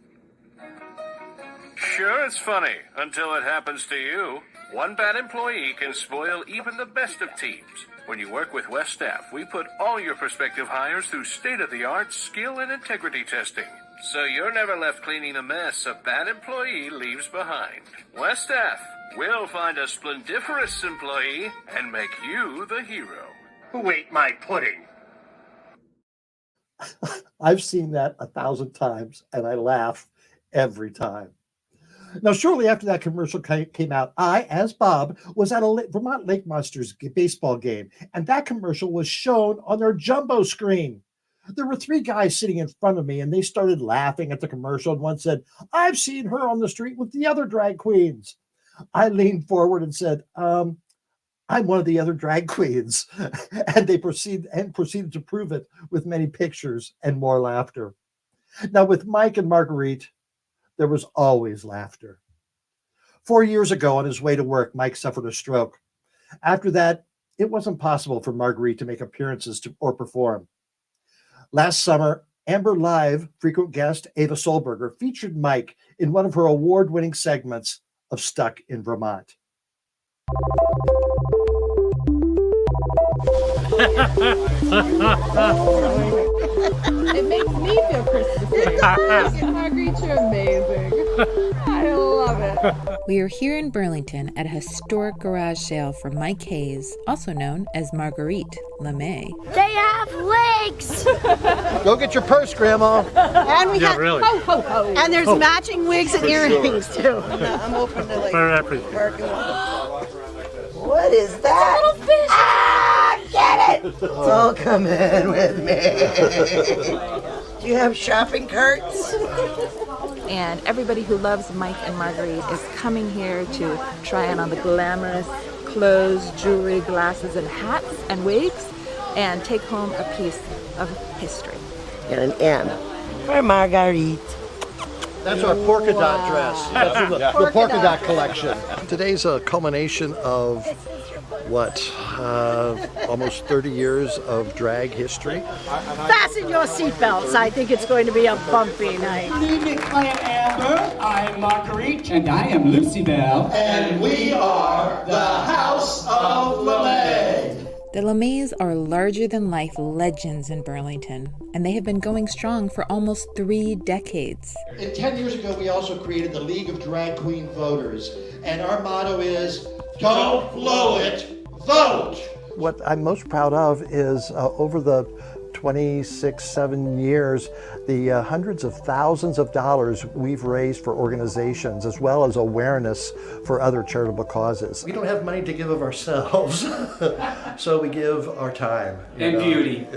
Sure, it's funny until it happens to you. One bad employee can spoil even the best of teams. When you work with West Staff, we put all your prospective hires through state-of-the-art skill and integrity testing. So you're never left cleaning the mess a bad employee leaves behind. West Staff, we'll find a splendiferous employee and make you the hero. Who ate my pudding? I've seen that 1,000 times, and I laugh every time. Now, shortly after that commercial came out, I, as Bob, was at a Vermont Lake Monsters baseball game, and that commercial was shown on their jumbo screen. There were 3 guys sitting in front of me, and they started laughing at the commercial, and one said, "I've seen her on the street with the other drag queens." I leaned forward and said, I'm one of the other drag queens. And they proceeded to prove it with many pictures and more laughter. Now, with Mike and Marguerite, there was always laughter. 4 years ago, on his way to work, Mike suffered a stroke. After that, it wasn't possible for Marguerite to make appearances or perform. Last summer, Amber Live frequent guest Ava Solberger featured Mike in one of her award-winning segments of Stuck in Vermont. It makes me feel Christmassy. Marguerite, you're amazing. I love it. We are here in Burlington at a historic garage sale for Mike Hayes, also known as Margaurite LeMay. They have legs! Go get your purse, Grandma. And we got really. ho, ho, ho. And there's matching wigs and earrings, too. I'm open to What is that? It's a little fish. Ah, get it! So come in with me. Do you have shopping carts? And everybody who loves Mike and Marguerite is coming here to try on the glamorous clothes, jewelry, glasses, and hats and wigs, and take home a piece of history. And an M for Marguerite. That's our polka dot dress. That's the polka dot collection. Today's a culmination of almost 30 years of drag history. Fasten your seatbelts. I think it's going to be a bumpy night. Good evening, I am Amber. I'm Marguerite. And I am Lucy Bell. And we are the House of LeMay. The LeMays are larger-than-life legends in Burlington, and they have been going strong for almost 3 decades. And 10 years ago, we also created the League of Drag Queen Voters, and our motto is, don't blow it, vote! What I'm most proud of is over the 26-7 years, the hundreds of thousands of dollars we've raised for organizations, as well as awareness for other charitable causes. We don't have money to give of ourselves, so we give our time. And beauty.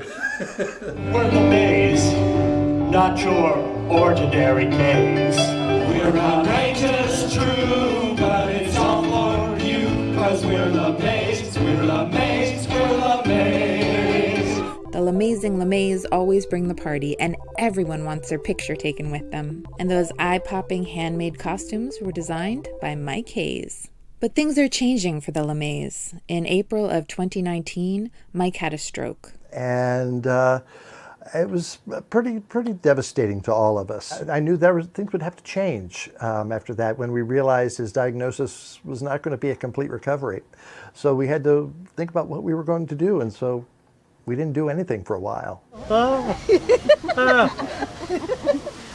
We're LeMays, not your ordinary days. We're outrageous, true, but it's all for you, 'cause we're LeMays, we're LeMays, we're LeMays. The L'Amazing LeMays always bring the party, and everyone wants their picture taken with them. And those eye-popping handmade costumes were designed by Mike Hayes. But things are changing for the LeMays. In April of 2019, Mike had a stroke. And it was pretty devastating to all of us. I knew things would have to change after that, when we realized his diagnosis was not going to be a complete recovery. So we had to think about what we were going to do, and so we didn't do anything for a while.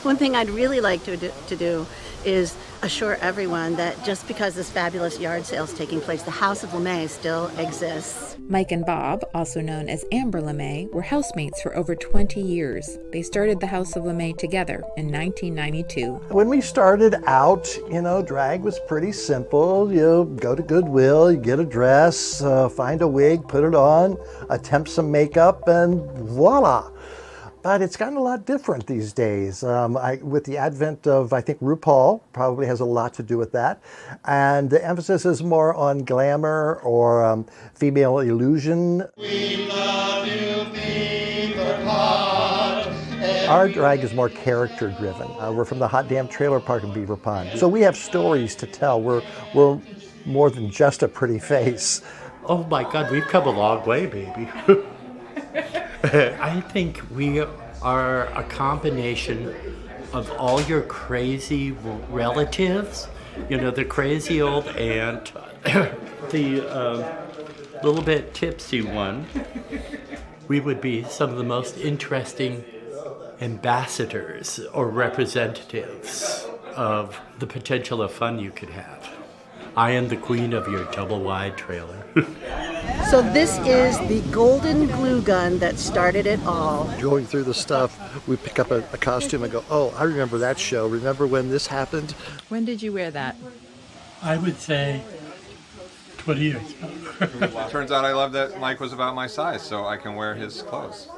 One thing I'd really like to do is assure everyone that just because this fabulous yard sale is taking place, the House of LeMay still exists. Mike and Bob, also known as Amber LeMay, were housemates for over 20 years. They started the House of LeMay together in 1992. When we started out, drag was pretty simple. You go to Goodwill, you get a dress, find a wig, put it on, attempt some makeup, and voila. But it's gotten a lot different these days. With the advent of, I think, RuPaul probably has a lot to do with that. And the emphasis is more on glamour or female illusion. We love you, Beaver Pond. Our drag is more character driven. We're from the hot damn trailer park in Beaver Pond. So we have stories to tell. We're more than just a pretty face. Oh my God, we've come a long way, baby. I think we are a combination of all your crazy relatives, the crazy old aunt, the little bit tipsy one. We would be some of the most interesting ambassadors or representatives of the potential of fun you could have. I am the queen of your double-wide trailer. So this is the golden glue gun that started it all. Going through the stuff, we pick up a costume and go, oh, I remember that show. Remember when this happened? When did you wear that? I would say 20 years ago. Turns out I love that Mike was about my size, so I can wear his clothes.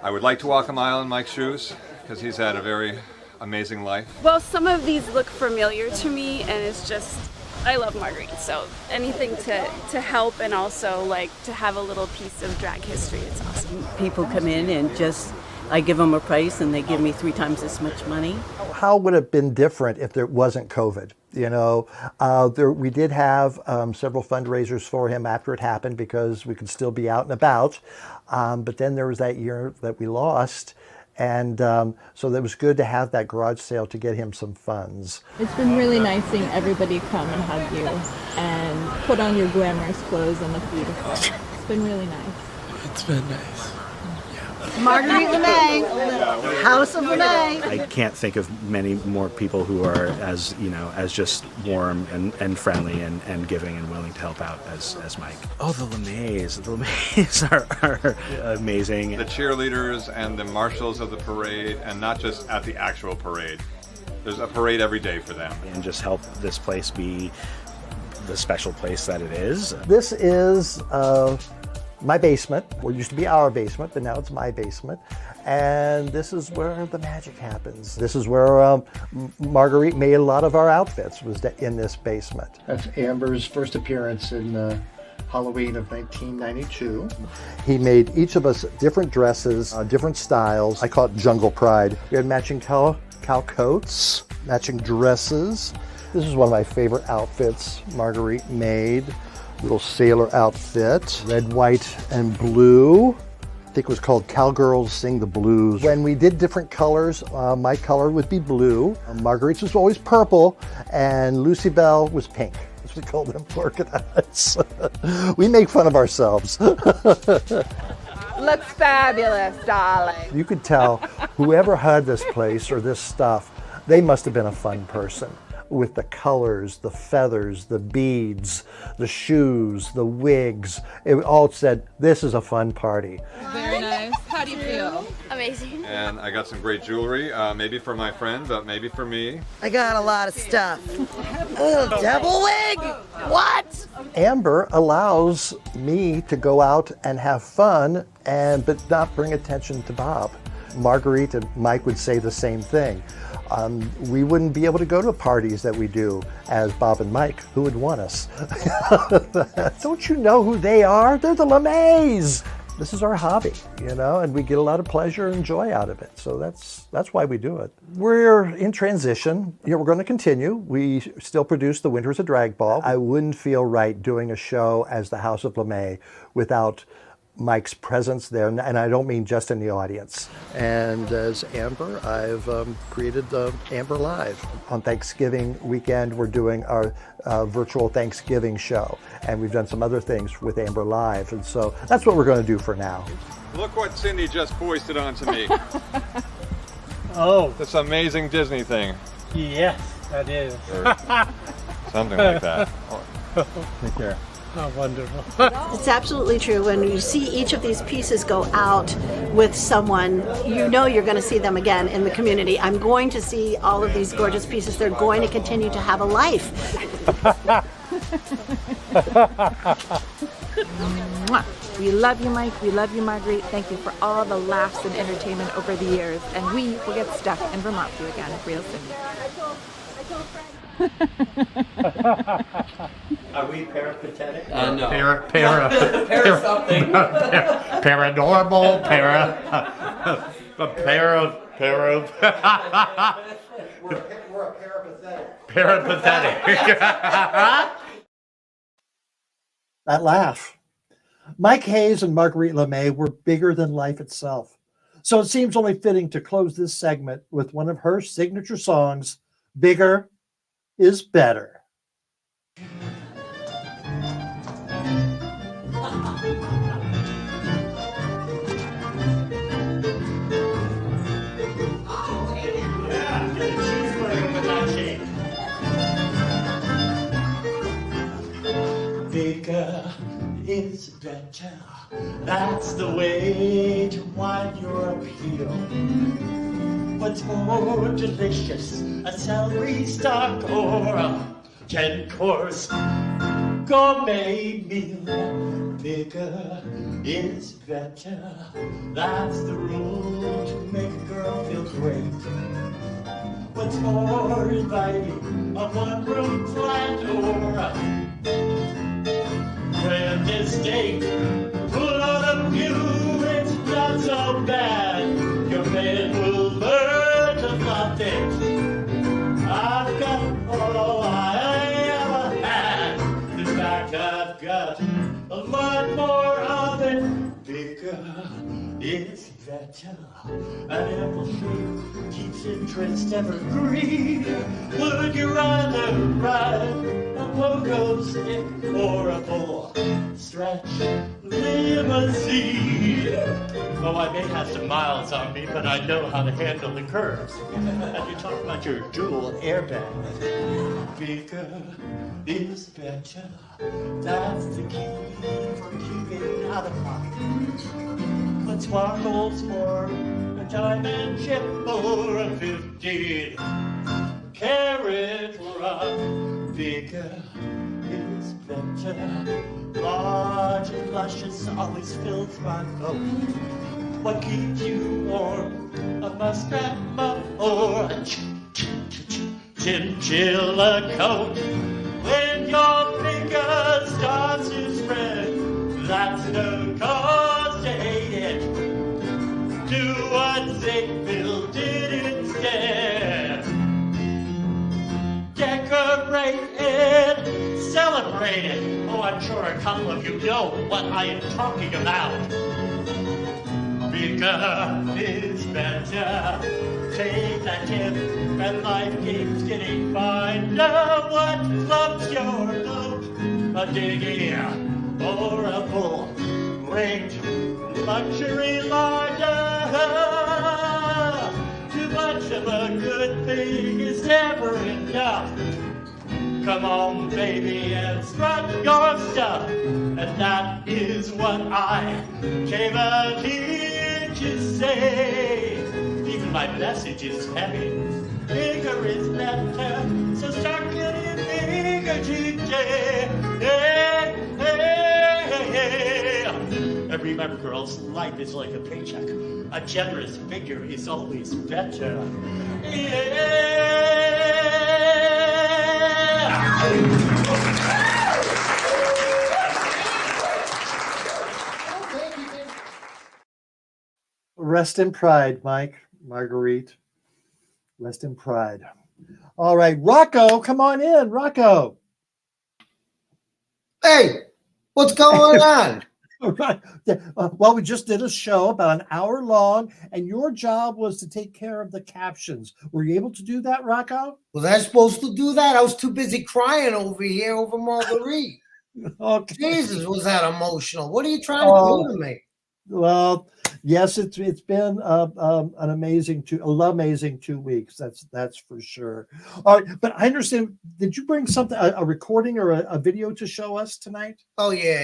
I would like to walk a mile in Mike's shoes, because he's had a very amazing life. Well, some of these look familiar to me, and it's just, I love Margaurite, so anything to help and also like to have a little piece of drag history, it's awesome. People come in and I give them a price and they give me 3 times as much money. How would it have been different if there wasn't COVID? We did have several fundraisers for him after it happened because we could still be out and about. But then there was that year that we lost. And so it was good to have that garage sale to get him some funds. It's been really nice seeing everybody come and hug you and put on your glamorous clothes and look beautiful. It's been really nice. It's been nice. Margaurite LeMay, House of LeMay. I can't think of many more people who are as just warm and friendly and giving and willing to help out as Mike. Oh, the LeMays. The LeMays are amazing. The cheerleaders and the marshals of the parade, and not just at the actual parade. There's a parade every day for them. And just help this place be the special place that it is. This is my basement. Well, it used to be our basement, but now it's my basement. And this is where the magic happens. This is where Margaurite made a lot of our outfits, was in this basement. That's Amber's first appearance in Halloween of 1992. He made each of us different dresses, different styles. I call it Jungle Pride. We had matching cow coats, matching dresses. This is one of my favorite outfits Margaurite made. Little sailor outfit, red, white, and blue. I think it was called Cowgirls Sing the Blues. When we did different colors, my color would be blue. Margaurite's was always purple, and Lucy Bell was pink. We call them polka dots. We make fun of ourselves. Looks fabulous, darling. You could tell whoever had this place or this stuff, they must have been a fun person. With the colors, the feathers, the beads, the shoes, the wigs. It all said, this is a fun party. Very nice. How do you feel? Amazing. And I got some great jewelry, maybe for my friend, but maybe for me. I got a lot of stuff. Oh, devil wig! What? Amber allows me to go out and have fun, but not bring attention to Bob. Marguerite and Mike would say the same thing. We wouldn't be able to go to parties that we do as Bob and Mike. Who would want us? Don't you know who they are? They're the LeMays. This is our hobby, and we get a lot of pleasure and joy out of it. So that's why we do it. We're in transition. We're going to continue. We still produce The Winter is a Drag Ball. I wouldn't feel right doing a show as the House of LeMay without Mike's presence there, and I don't mean just in the audience. And as Amber, I've created Amber Live. On Thanksgiving weekend, we're doing our virtual Thanksgiving show, and we've done some other things with Amber Live, and so that's what we're going to do for now. Look what Cindy just foisted onto me. Oh. This amazing Disney thing. Yes, that is. Or something like that. Take care. Oh, wonderful. It's absolutely true. When you see each of these pieces go out with someone, you know you're going to see them again in the community. I'm going to see all of these gorgeous pieces. They're going to continue to have a life. We love you, Mike. We love you, Marguerite. Thank you for all the laughs and entertainment over the years. And we will get stuck in Vermont for you again real soon. Are we peripatetic? No. Para something. Paranormal, We're a peripatetic. Peripatetic. That laugh. Mike Hayes and Margaurite LeMay were bigger than life itself. So it seems only fitting to close this segment with one of her signature songs, Bigger is Better. Bigger is better. That's the way to widen your appeal. What's more delicious, a celery stock or a 10-course gourmet meal? Bigger is better. That's the rule to make a girl feel great. What's more inviting, a one-room flat or a grand estate? Pull out a view, it's not so bad. Your man will learn to love it. I've got all I ever had. In fact, I've got a lot more of it. Bigger is better. An ample shape keeps interest evergreen. Would you rather ride a pogo stick or a full stretch limousine? Oh, I may have some miles on me, but I know how to handle the curves. And you talk about your dual airbags. Bigger is better. That's the key for keeping out of pocket. But sparkles for a diamond chip or a 15-carat rock. Bigger is better. Large and luscious always fills my boat. What keeps you warm? A muskrat muff or a chinchilla coat? When your finger starts to spread, that's no cause to hate it. Do what Ziegfeld did instead. Decorate it, celebrate it. Oh, I'm sure a couple of you know what I am talking about. Bigger is better. Take that tip, and life keeps getting finer. What floats your boat? A dinghy or a full-rigged luxury liner? Too much of a good thing is never enough. Come on, baby, and strut your stuff. And that is what I came out here to say. Even my message is heavy. Bigger is better, so start getting bigger today. Hey, hey, hey. And remember, girls, life is like a paycheck. A generous figure is always better. Rest in pride, Mike, Marguerite. Rest in pride. All right, Rocco, come on in, Rocco. Hey, what's going on? Right. Well, we just did a show about an hour long, and your job was to take care of the captions. Were you able to do that, Rocco? Was I supposed to do that? I was too busy crying over here over Marguerite. Okay. Jesus, was that emotional? What are you trying to do to me? Well, yes, it's been an amazing 2 weeks. That's for sure. All right, but I understand. Did you bring something, a recording or a video to show us tonight? Oh yeah,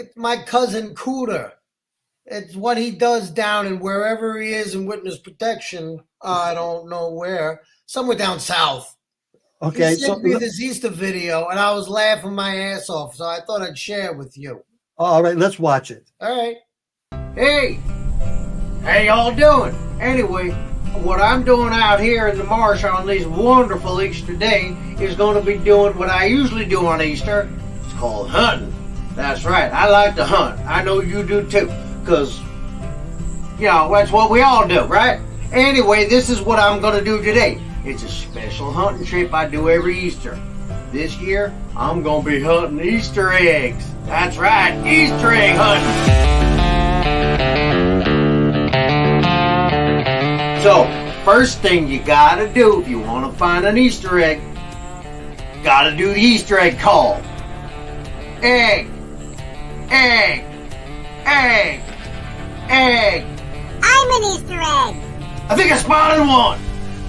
it's my cousin Cooter. It's what he does down in wherever he is in witness protection. I don't know where, somewhere down south. Okay, he sent me this Easter video, and I was laughing my ass off, so I thought I'd share it with you. All right, let's watch it. All right. Hey, how y'all doing? Anyway, what I'm doing out here in the marsh on this wonderful Easter day is going to be doing what I usually do on Easter. It's called hunting. That's right. I like to hunt. I know you do too, because, that's what we all do, right? Anyway, this is what I'm going to do today. It's a special hunting trip I do every Easter. This year, I'm going to be hunting Easter eggs. That's right, Easter egg hunting. So, first thing you gotta do if you want to find an Easter egg, gotta do the Easter egg call. Egg, egg, egg, egg. I'm an Easter egg. I think I spotted one.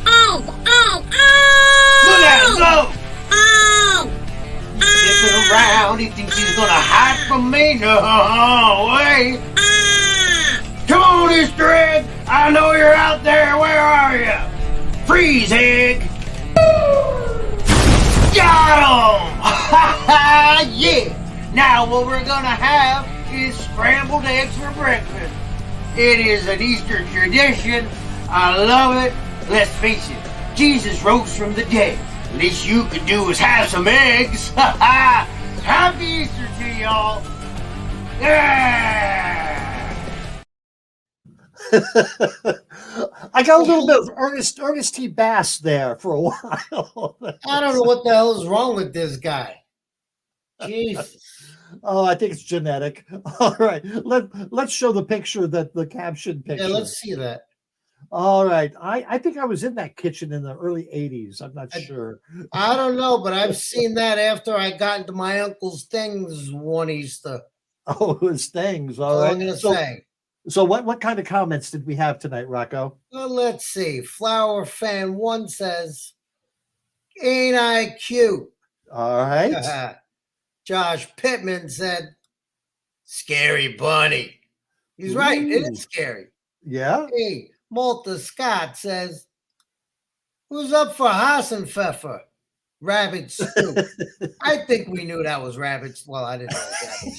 Egg, egg, egg. Look at him go. Egg. Zipping around, he thinks he's gonna hide from me. No way. Come on, Easter egg. I know you're out there. Where are you? Freeze, egg. Got him. Yeah. Now what we're gonna have is scrambled eggs for breakfast. It is an Easter tradition. I love it. Let's face it, Jesus rose from the dead. Least you could do is have some eggs. Happy Easter to y'all. Yeah. I got a little bit of Ernest T. Bass there for a while. I don't know what the hell is wrong with this guy. Jesus. Oh, I think it's genetic. All right, let's show the picture, the caption picture. Yeah, let's see that. All right, I think I was in that kitchen in the early '80s. I'm not sure. I don't know, but I've seen that after I got into my uncle's things one Easter. Oh, it was things. All That's right. all I'm gonna say. So what kind of comments did we have tonight, Rocco? Well, let's see. Flower Fan 1 says, "Ain't I cute?" All right. Josh Pittman said, "Scary bunny." He's right. It is scary. Yeah. Hey, Malta Scott says, "Who's up for Hassenpfeffer? Rabbit stew." I think we knew that was rabbits. Well, I didn't know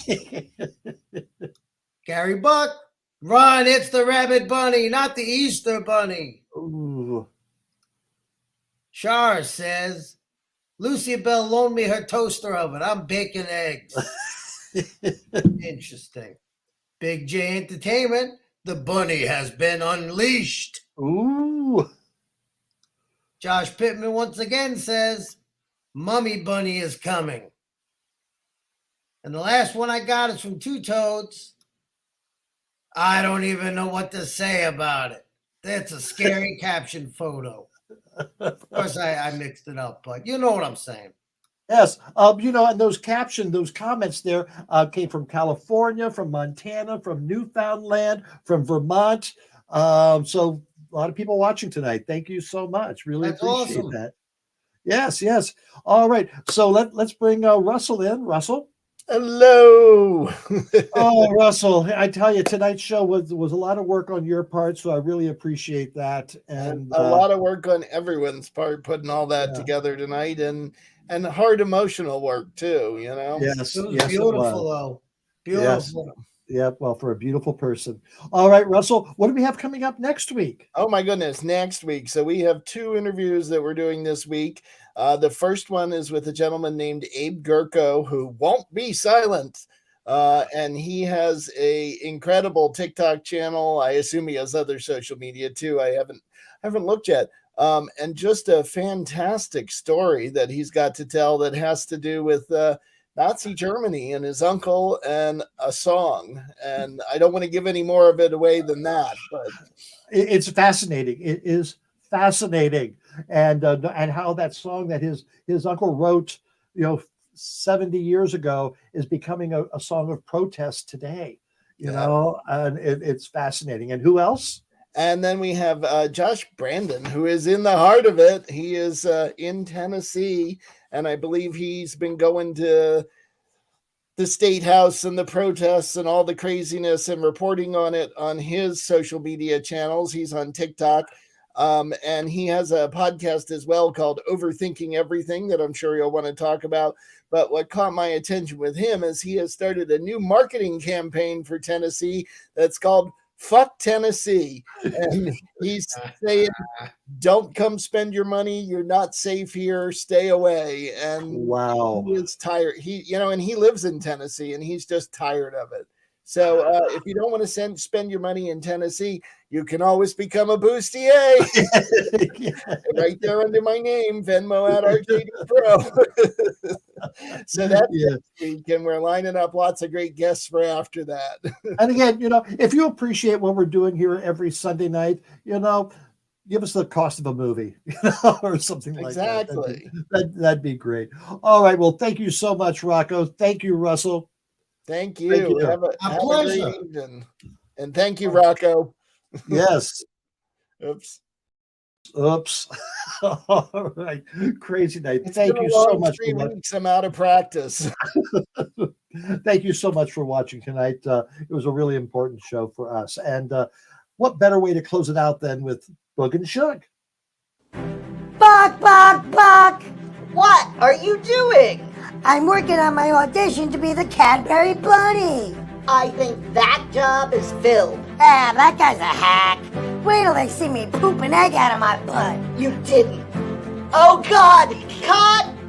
it was rabbit. Gary Buck, run, it's the rabbit bunny, not the Easter bunny. Ooh. Char says, "Lucy Bell loaned me her toaster oven. I'm baking eggs." Interesting. Big J Entertainment, the bunny has been unleashed. Ooh. Josh Pittman once again says, "Mummy Bunny is coming." And the last one I got is from Two Toads. I don't even know what to say about it. That's a scary caption photo. Of course, I mixed it up, but you know what I'm saying. Yes, and those comments there came from California, from Montana, from Newfoundland, from Vermont. So a lot of people watching tonight. Thank you so much. Really That's appreciate awesome. that. Yes. All right. So let's bring Russell in. Russell. Hello. Oh, Russell, I tell you, tonight's show was a lot of work on your part, so I really appreciate that. And a lot of work on everyone's part putting all that together tonight, and hard emotional work too, Yes, It was yes, beautiful, though. Beautiful. Yes. Yeah, well, for a beautiful person. All right, Russell, what do we have coming up next week? Oh my goodness, next week. So we have 2 interviews that we're doing this week. The first one is with a gentleman named Abe Gurko, who won't be silent. And he has a incredible TikTok channel. I assume he has other social media too. I haven't looked yet. And just a fantastic story that he's got to tell that has to do with Nazi Germany and his uncle and a song. And I don't want to give any more of it away than that, but It's fascinating. It is fascinating, and how that song that his uncle wrote, 70 years ago, is becoming a song of protest today. And it's fascinating. And who else? And then we have Josh Brandon, who is in the heart of it. He is in Tennessee, and I believe he's been going to the State House and the protests and all the craziness and reporting on it on his social media channels. He's on TikTok, and he has a podcast as well called Overthinking Everything that I'm sure you'll want to talk about. But what caught my attention with him is he has started a new marketing campaign for Tennessee that's called Fuck Tennessee. And he's saying, don't come spend your money. You're not safe here. Stay away. And wow, he is tired. And he lives in Tennessee and he's just tired of it. So if you don't want to spend your money in Tennessee, you can always become a bustier. Right there under my name, Venmo at RJD Pro. So that's next week, and we're lining up lots of great guests for after that. And again, if you appreciate what we're doing here every Sunday night, give us the cost of a movie, or something like that. Exactly. That'd be great. All right. Well, thank you so much, Rocco. Thank you, Russell. Thank you. Have a pleasure. great evening. And thank you, Rocco. Yes. Oops. All right. Crazy night. It's Thank been you a so long much. 3 weeks. I'm out of practice. Thank you so much for watching tonight. It was a really important show for us. And what better way to close it out than with Boog and Shug? Buck, Buck, Buck! What are you doing? I'm working on my audition to be the Cadbury Bunny. I think that job is filled. Ah, that guy's a hack. Wait till they see me poop an egg out of my butt. You didn't. Oh, God!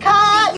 Cut!